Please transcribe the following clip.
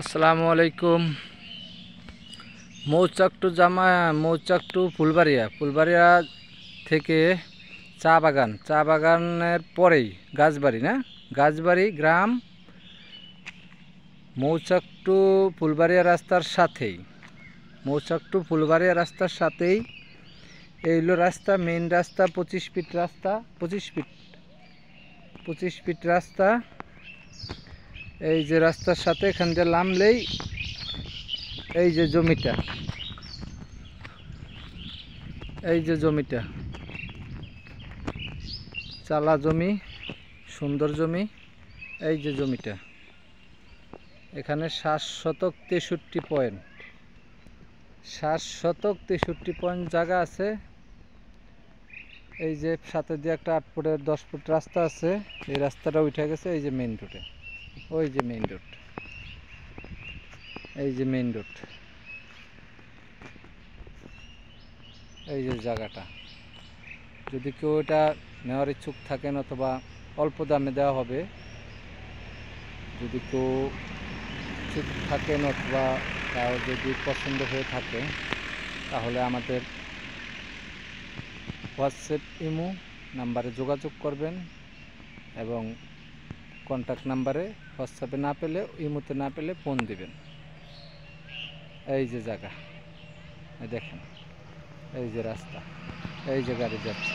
আসসালামু আলাইকুম। মৌচাক টু ফুলবাড়িয়া থেকে চা বাগানের পরেই গাছবাড়ি গ্রাম। মৌচাক টু ফুলবাড়িয়া রাস্তার সাথেই এই হলো রাস্তা, মেইন রাস্তা। 25 ফিট রাস্তা। এই যে রাস্তার সাথে এখান দিয়ে নামলেই এই যে জমিটা চালা জমি, সুন্দর জমি। এই যে জমিটা, এখানে 7 শতক 63 পয়েন্ট জায়গা আছে। এই যে সাথে দিয়ে একটা 8 ফুটের 10 ফুট রাস্তা আছে। এই রাস্তাটা উঠে গেছে এই যে মেইন রোডে। ওই যে মেইন রোড, এই যে মেইন রোড, এই যে জায়গাটা। যদি কেউ এটা নেওয়ার ইচ্ছুক থাকেন অথবা অল্প দামে দেওয়া হবে, যদি কেউ ইচ্ছুক থাকেন অথবা কারো যদি পছন্দ হয়ে থাকে, তাহলে আমাদের হোয়াটসঅ্যাপ ইমো নাম্বারে যোগাযোগ করবেন এবং কন্ট্যাক্ট নাম্বারে হোয়াটসঅ্যাপে না পেলে, ইমোতে না পেলে ফোন দিবেন। এই যে জায়গা দেখেন, এই যে রাস্তা, এই যে গাড়ি যাচ্ছে।